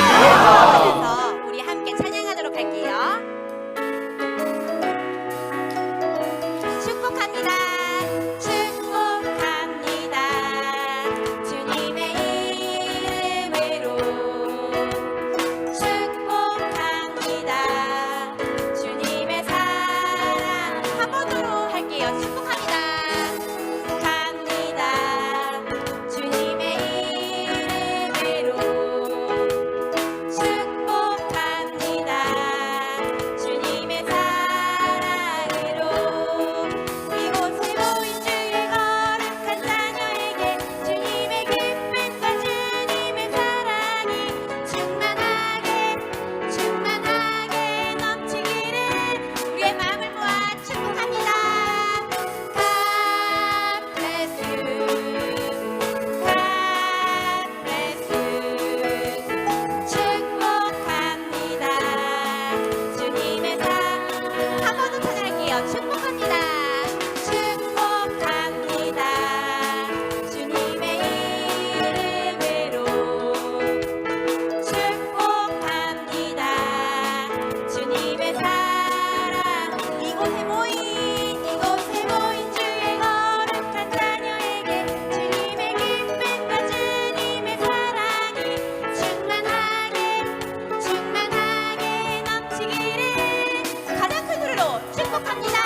그래서 우리 함께 찬양하도록 할게요. 축복합니다. 축복합니다. 주님의 이름으로 축복합니다. 주님의 사랑 한 번 더 할게요. 축복합니다. 축복합니다. 주님의 이름으로 축복합니다. 주님의 사랑으로 이곳에 모인 주의 거룩한 자녀에게 주님의 기쁨과 주님의 사랑이 충만하게 넘치기를 우리의 마음을 모아 축복합니다. God bless you. God bless you. 축복합니다. 주님의 한 번 더 찬양할게요. 축복합니다. 축복합니다. 주님의 이름으로 축복합니다. 주님의 사랑 이곳에 모인 주의 거룩한 자녀에게 주님의 기쁨과 주님의 사랑이 충만하게 넘치기를 가장 큰 소리로 축복합니다.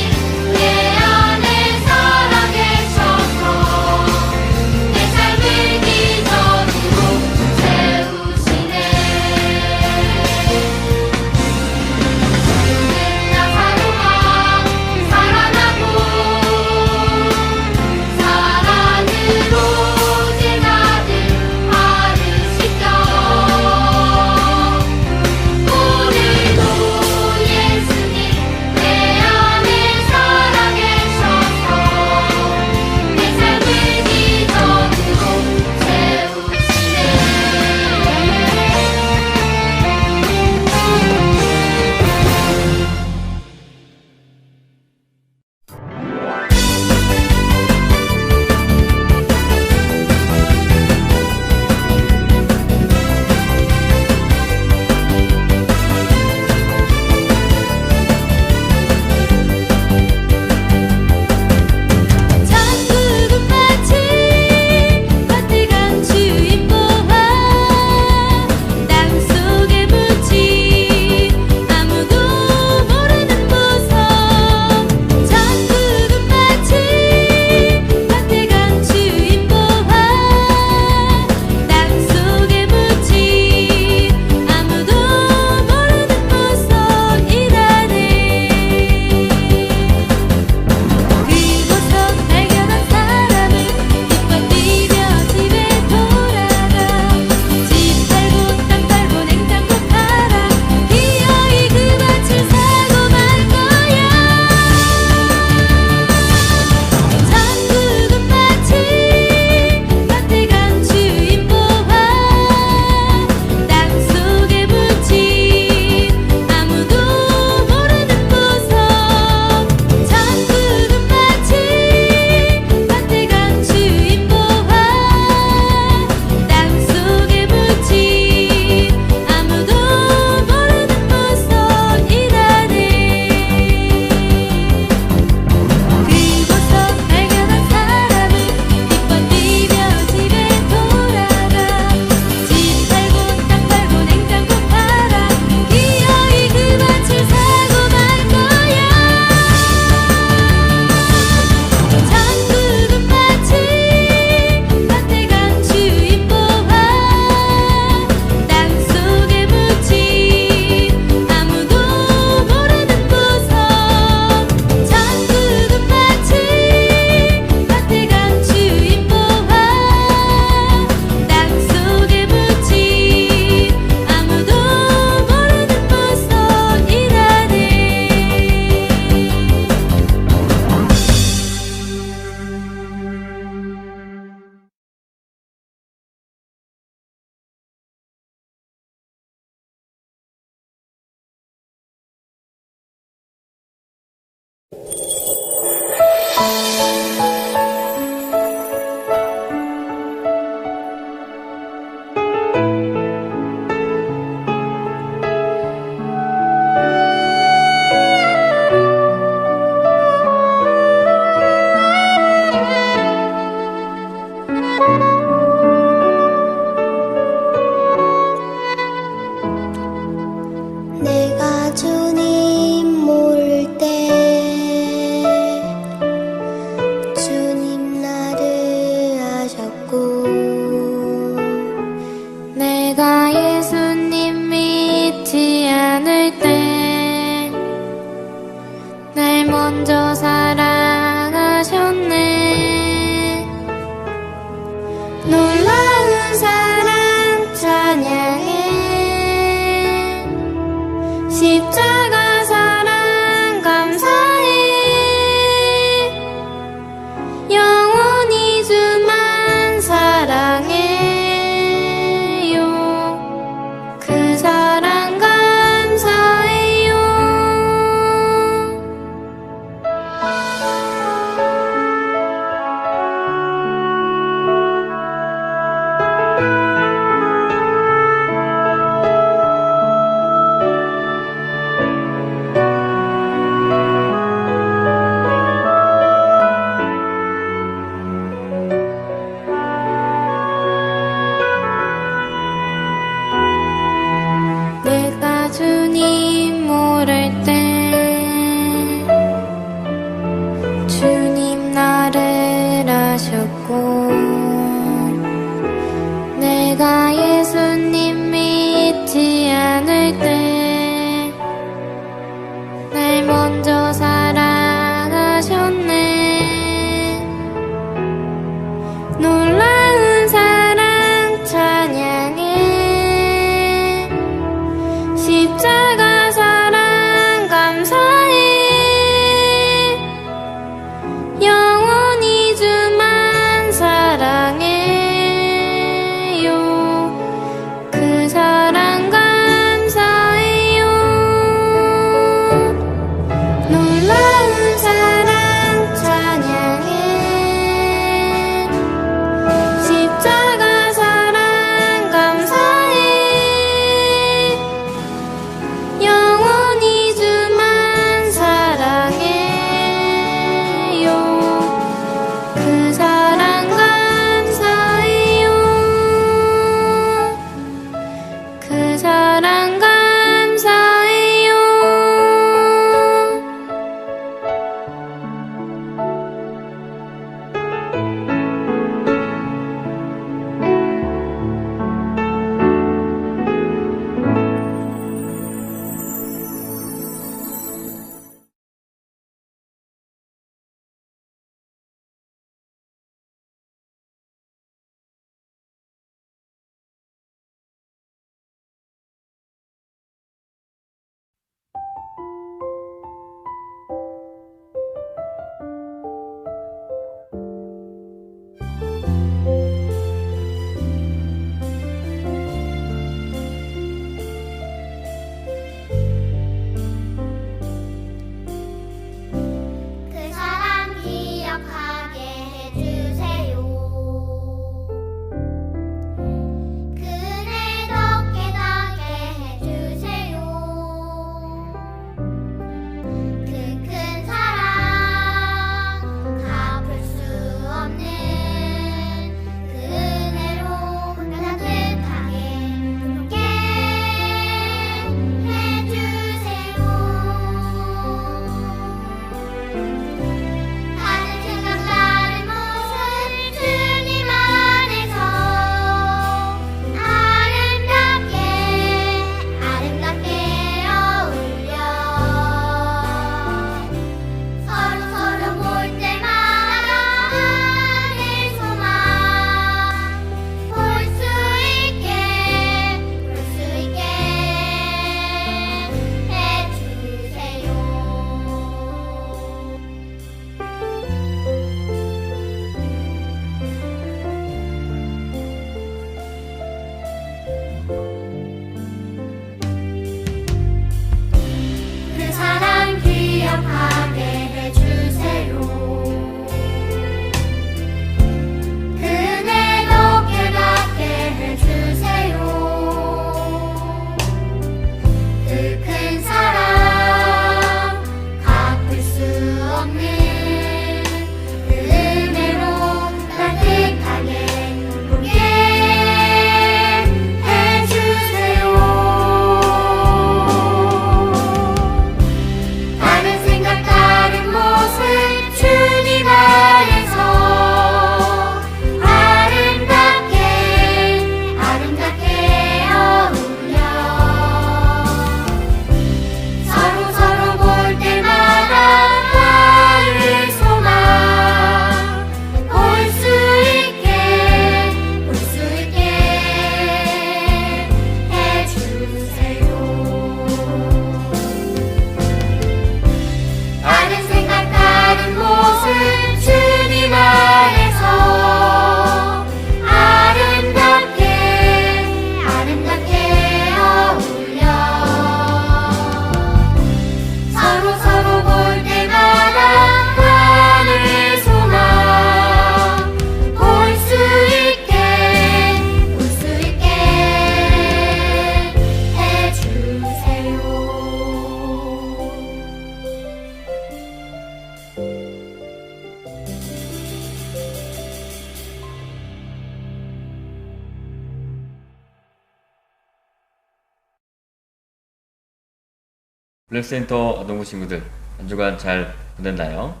블랙센터 아동부 친구들, 한 주간 잘 보냈나요?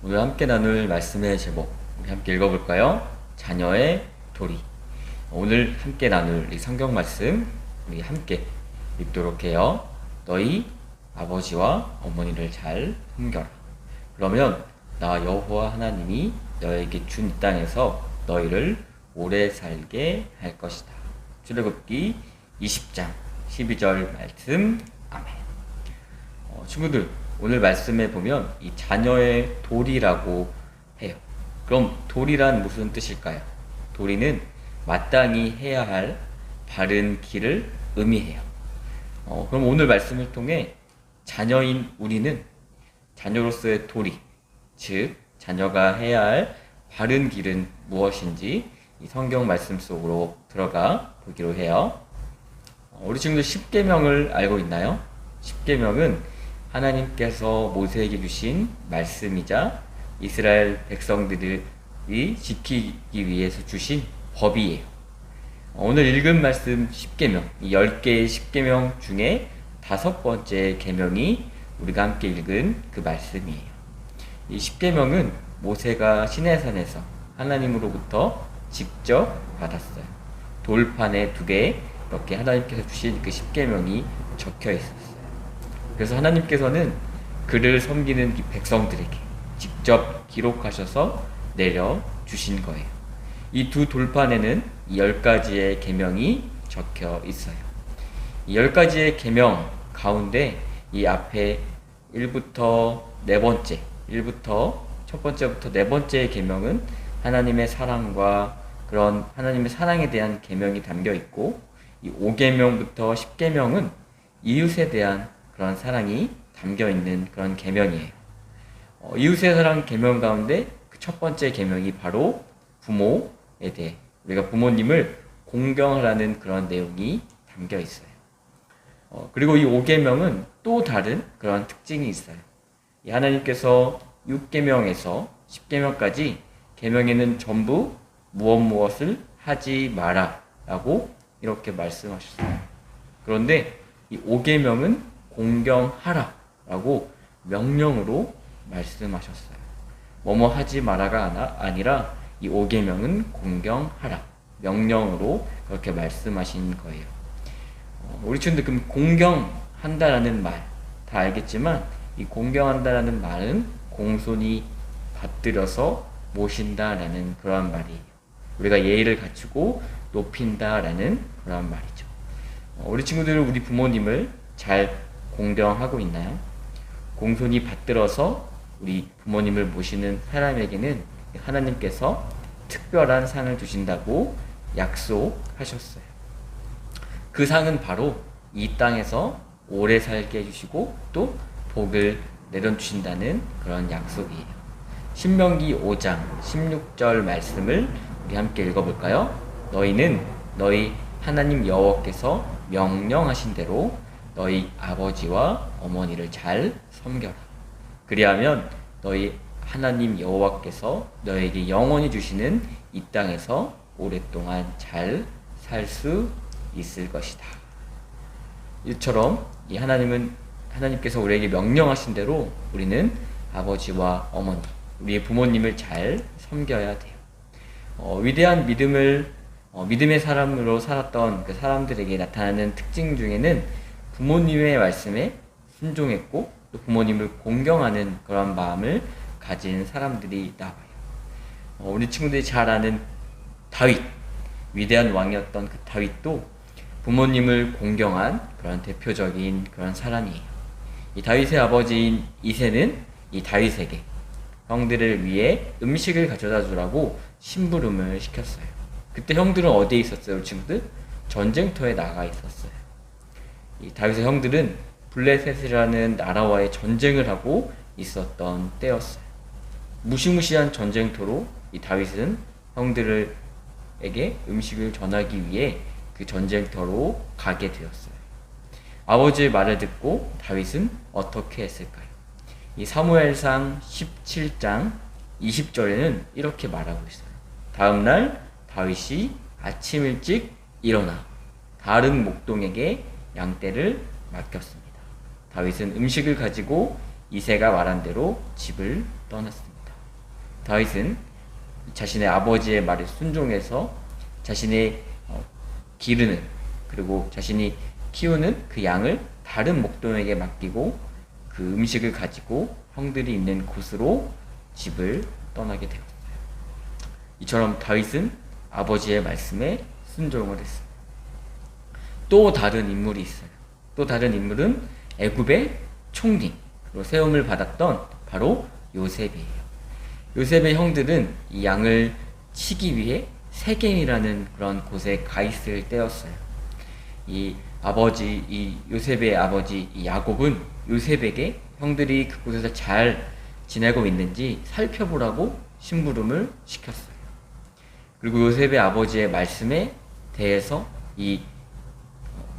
오늘 함께 나눌 말씀의 제목, 우리 함께 읽어볼까요? 자녀의 도리. 오늘 함께 나눌 이 성경 말씀, 우리 함께 읽도록 해요. 너희 아버지와 어머니를 잘 섬겨라. 그러면 나 여호와 하나님이 너에게 준 이 땅에서 너희를 오래 살게 할 것이다. 출애굽기 20장 12절 말씀. 아멘. 친구들, 오늘 말씀에 보면 이 자녀의 도리라고 해요. 그럼 도리란 무슨 뜻일까요? 도리는 마땅히 해야 할 바른 길을 의미해요. 그럼 오늘 말씀을 통해 자녀인 우리는 자녀로서의 도리, 즉 자녀가 해야 할 바른 길은 무엇인지 이 성경 말씀 속으로 들어가 보기로 해요. 우리 친구들 십계명을 알고 있나요? 십계명은 하나님께서 모세에게 주신 말씀이자 이스라엘 백성들이 지키기 위해서 주신 법이에요. 오늘 읽은 말씀 십계명, 이 10개의 십계명 중에 5번째 계명이 우리가 함께 읽은 그 말씀이에요. 이 십계명은 모세가 시내산에서 하나님으로부터 직접 받았어요. 돌판에 2개 이렇게 하나님께서 주신 그 십계명이 적혀 있었어요. 그래서 하나님께서는 그를 섬기는 백성들에게 직접 기록하셔서 내려주신 거예요. 이 두 돌판에는 이 10가지의 계명이 적혀 있어요. 이 10가지의 계명 가운데 이 앞에 1부터 4번째, 첫 번째부터 4번째의 계명은 하나님의 사랑과 그런 하나님의 사랑에 대한 계명이 담겨 있고, 이 5계명부터 10계명은 이웃에 대한 그런 사랑이 담겨 있는 그런 계명이에요. 이웃의 사랑 계명 가운데 그 첫 번째 계명이 바로 부모에 대해 우리가 부모님을 공경하라는 그런 내용이 담겨 있어요. 그리고 이 5계명은 또 다른 그런 특징이 있어요. 이 하나님께서 6계명에서 10계명까지 계명에는 전부 무엇을 하지 마라 라고 이렇게 말씀하셨어요. 그런데 이 5계명은 공경하라 라고 명령으로 말씀하셨어요. 뭐뭐 하지 마라가 아니라 이 5계명은 공경하라, 명령으로 그렇게 말씀하신 거예요. 우리 친구들, 그럼 공경한다라는 말 다 알겠지만 이 공경한다라는 말은 공손히 받들여서 모신다라는 그러한 말이에요. 우리가 예의를 갖추고 높인다라는 그러한 말이죠. 우리 친구들, 우리 부모님을 잘 공경하고 있나요? 공손히 받들어서 우리 부모님을 모시는 사람에게는 하나님께서 특별한 상을 주신다고 약속하셨어요. 그 상은 바로 이 땅에서 오래 살게 해주시고 또 복을 내려주신다는 그런 약속이에요. 신명기 5장 16절 말씀을 우리 함께 읽어볼까요? 너희는 너희 하나님 여호와께서 명령하신 대로 너희 아버지와 어머니를 잘 섬겨라. 그리하면 너희 하나님 여호와께서 너에게 영원히 주시는 이 땅에서 오랫동안 잘 살 수 있을 것이다. 이처럼 이 하나님께서 우리에게 명령하신 대로 우리는 아버지와 어머니, 우리의 부모님을 잘 섬겨야 돼요. 위대한 믿음의 사람으로 살았던 그 사람들에게 나타나는 특징 중에는 부모님의 말씀에 순종했고 또 부모님을 공경하는 그런 마음을 가진 사람들이 나와요. 우리 친구들이 잘 아는 다윗, 위대한 왕이었던 그 다윗도 부모님을 공경한 그런 대표적인 그런 사람이에요. 이 다윗의 아버지인 이새는 이 다윗에게 형들을 위해 음식을 가져다 주라고 심부름을 시켰어요. 그때 형들은 어디에 있었어요, 우리 친구들? 전쟁터에 나가 있었어요. 이 다윗의 형들은 블레셋이라는 나라와의 전쟁을 하고 있었던 때였어요. 무시무시한 전쟁터로 이 다윗은 형들에게 음식을 전하기 위해 그 전쟁터로 가게 되었어요. 아버지의 말을 듣고 다윗은 어떻게 했을까요? 이 사무엘상 17장 20절에는 이렇게 말하고 있어요. 다음날 다윗이 아침 일찍 일어나 다른 목동에게 양떼를 맡겼습니다. 다윗은 음식을 가지고 이새가 말한 대로 집을 떠났습니다. 다윗은 자신의 아버지의 말에 순종해서 자신의 기르는 그리고 자신이 키우는 그 양을 다른 목동에게 맡기고 그 음식을 가지고 형들이 있는 곳으로 집을 떠나게 되었어요. 이처럼 다윗은 아버지의 말씀에 순종을 했습니다. 또 다른 인물이 있어요. 또 다른 인물은 애굽의 총리, 그리고 세움을 받았던 바로 요셉이에요. 요셉의 형들은 이 양을 치기 위해 세겜이라는 그런 곳에 가 있을 때였어요. 이 요셉의 아버지 이 야곱은 요셉에게 형들이 그곳에서 잘 지내고 있는지 살펴보라고 심부름을 시켰어요. 그리고 요셉의 아버지의 말씀에 대해서 이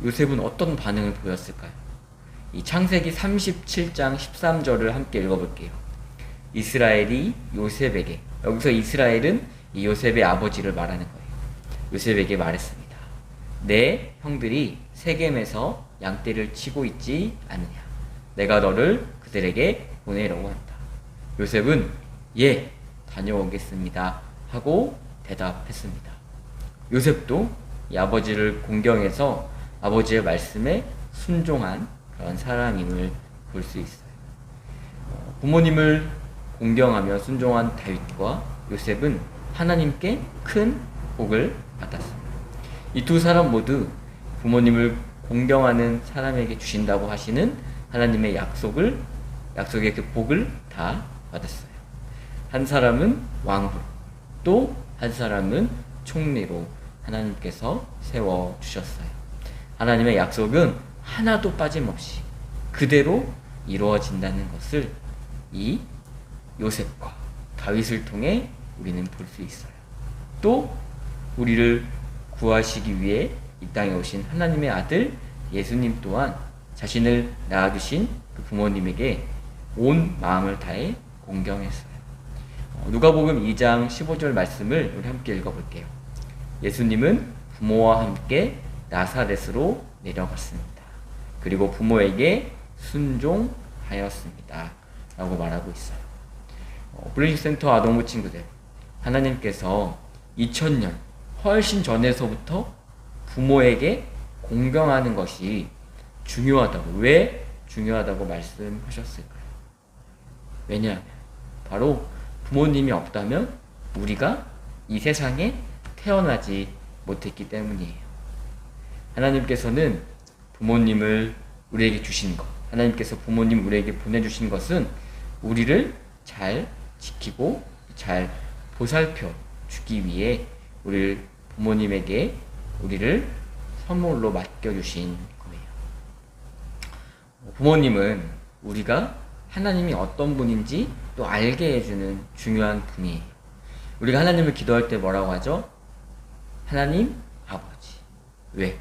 요셉은 어떤 반응을 보였을까요? 이 창세기 37장 13절을 함께 읽어볼게요. 이스라엘이 요셉에게, 여기서 이스라엘은 이 요셉의 아버지를 말하는 거예요. 요셉에게 말했습니다. 내 형들이 세겜에서 양떼를 치고 있지 않느냐? 내가 너를 그들에게 보내려고 한다. 요셉은 예, 다녀오겠습니다 하고 대답했습니다. 요셉도 이 아버지를 공경해서 아버지의 말씀에 순종한 그런 사람임을 볼 수 있어요. 부모님을 공경하며 순종한 다윗과 요셉은 하나님께 큰 복을 받았습니다. 이 두 사람 모두 부모님을 공경하는 사람에게 주신다고 하시는 하나님의 약속의 그 복을 다 받았어요. 한 사람은 왕으로, 또 한 사람은 총리로 하나님께서 세워주셨어요. 하나님의 약속은 하나도 빠짐없이 그대로 이루어진다는 것을 이 요셉과 다윗을 통해 우리는 볼 수 있어요. 또 우리를 구하시기 위해 이 땅에 오신 하나님의 아들 예수님 또한 자신을 낳아주신 그 부모님에게 온 마음을 다해 공경했어요. 누가복음 2장 15절 말씀을 우리 함께 읽어볼게요. 예수님은 부모와 함께 나사렛으로 내려갔습니다. 그리고 부모에게 순종하였습니다. 라고 말하고 있어요. 브리직센터 아동부 친구들, 하나님께서 2000년 훨씬 전에서부터 부모에게 공경하는 것이 중요하다고, 왜 중요하다고 말씀하셨을까요? 왜냐하면 바로 부모님이 없다면 우리가 이 세상에 태어나지 못했기 때문이에요. 하나님께서는 부모님을 우리에게 주신 것, 하나님께서 부모님 우리에게 보내주신 것은 우리를 잘 지키고 잘 보살펴 주기 위해 우리를 부모님에게 우리를 선물로 맡겨주신 거예요. 부모님은 우리가 하나님이 어떤 분인지 또 알게 해주는 중요한 분이에요. 우리가 하나님을 기도할 때 뭐라고 하죠? 하나님 아버지. 왜?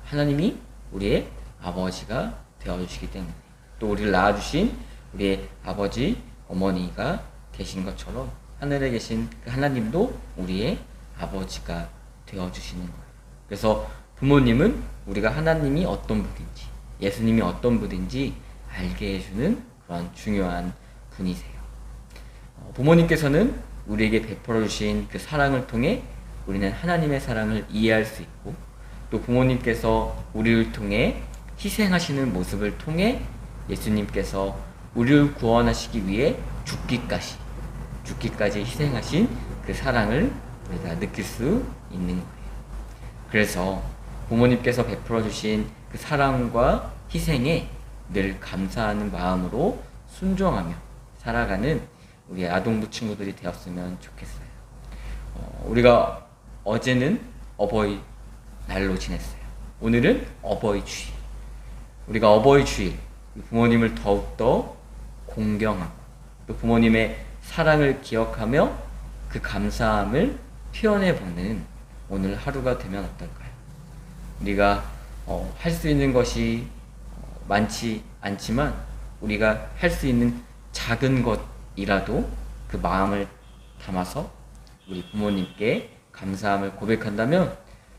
하나님이 우리의 아버지가 되어주시기 때문에, 또 우리를 낳아주신 우리의 아버지, 어머니가 계신 것처럼 하늘에 계신 그 하나님도 우리의 아버지가 되어주시는 거예요. 그래서 부모님은 우리가 하나님이 어떤 분인지, 예수님이 어떤 분인지 알게 해주는 그런 중요한 분이세요. 부모님께서는 우리에게 베풀어 주신 그 사랑을 통해 우리는 하나님의 사랑을 이해할 수 있고, 또 부모님께서 우리를 통해 희생하시는 모습을 통해 예수님께서 우리를 구원하시기 위해 죽기까지 희생하신 그 사랑을 우리가 느낄 수 있는 거예요. 그래서 부모님께서 베풀어 주신 그 사랑과 희생에 늘 감사하는 마음으로 순종하며 살아가는 우리 아동부 친구들이 되었으면 좋겠어요. 우리가 어제는 어버이 날로 지냈어요. 오늘은 어버이 주일. 우리가 어버이 주일, 부모님을 더욱더 공경하고 또 부모님의 사랑을 기억하며 그 감사함을 표현해보는 오늘 하루가 되면 어떨까요? 우리가 할 수 있는 것이 많지 않지만 우리가 할 수 있는 작은 것이라도 그 마음을 담아서 우리 부모님께 감사함을 고백한다면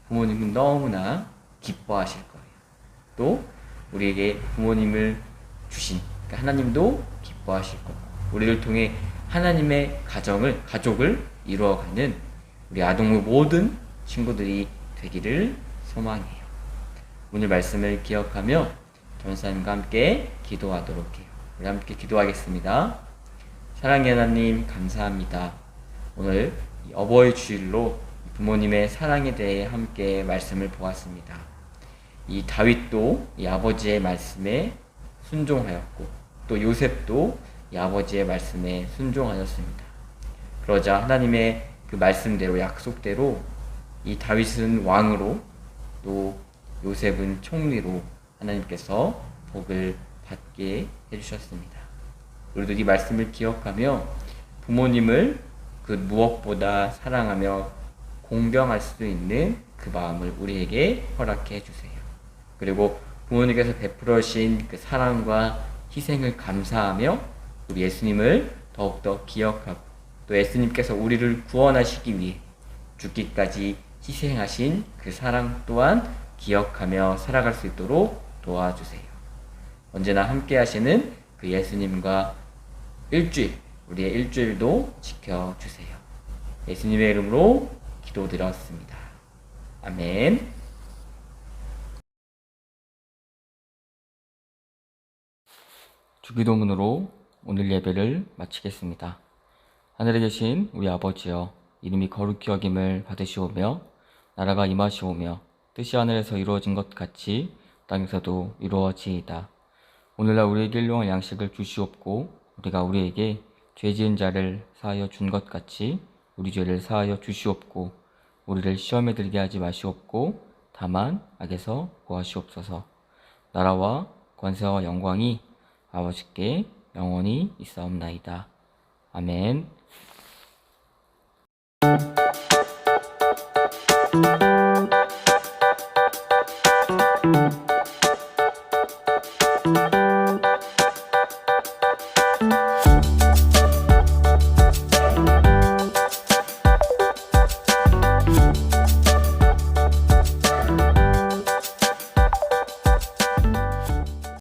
부모님은 너무나 기뻐하실 거예요. 또 우리에게 부모님을 주신 하나님도 기뻐하실 거고, 우리를 통해 하나님의 가족을 이루어가는 우리 아동부 모든 친구들이 되기를 소망해요. 오늘 말씀을 기억하며 전사님과 함께 기도하도록 해요. 우리 함께 기도하겠습니다. 사랑의 하나님, 감사합니다. 오늘 어버이 주일로 부모님의 사랑에 대해 함께 말씀을 보았습니다. 이 다윗도 이 아버지의 말씀에 순종하였고, 또 요셉도 이 아버지의 말씀에 순종하였습니다. 그러자 하나님의 그 말씀대로, 약속대로 이 다윗은 왕으로, 또 요셉은 총리로 하나님께서 복을 받게 해주셨습니다. 우리도 이 말씀을 기억하며 부모님을 그 무엇보다 사랑하며 공경할 수 있는 그 마음을 우리에게 허락해 주세요. 그리고 부모님께서 베풀어 주신 그 사랑과 희생을 감사하며 우리 예수님을 더욱더 기억하고, 또 예수님께서 우리를 구원하시기 위해 죽기까지 희생하신 그 사랑 또한 기억하며 살아갈 수 있도록 도와주세요. 언제나 함께 하시는 그 예수님과 우리의 일주일도 지켜주세요. 예수님의 이름으로 기도드렸습니다. 아멘. 주기도문으로 오늘 예배를 마치겠습니다. 하늘에 계신 우리 아버지여, 이름이 거룩히 여김을 받으시오며 나라가 임하시오며 뜻이 하늘에서 이루어진 것 같이 땅에서도 이루어지이다. 오늘날 우리에게 일용할 양식을 주시옵고, 우리가 우리에게 죄 지은 자를 사하여 준 것 같이 우리 죄를 사하여 주시옵고, 우리를 시험에 들게 하지 마시옵고 다만 악에서 구하시옵소서. 나라와 권세와 영광이 아버지께 영원히 있사옵나이다. 아멘.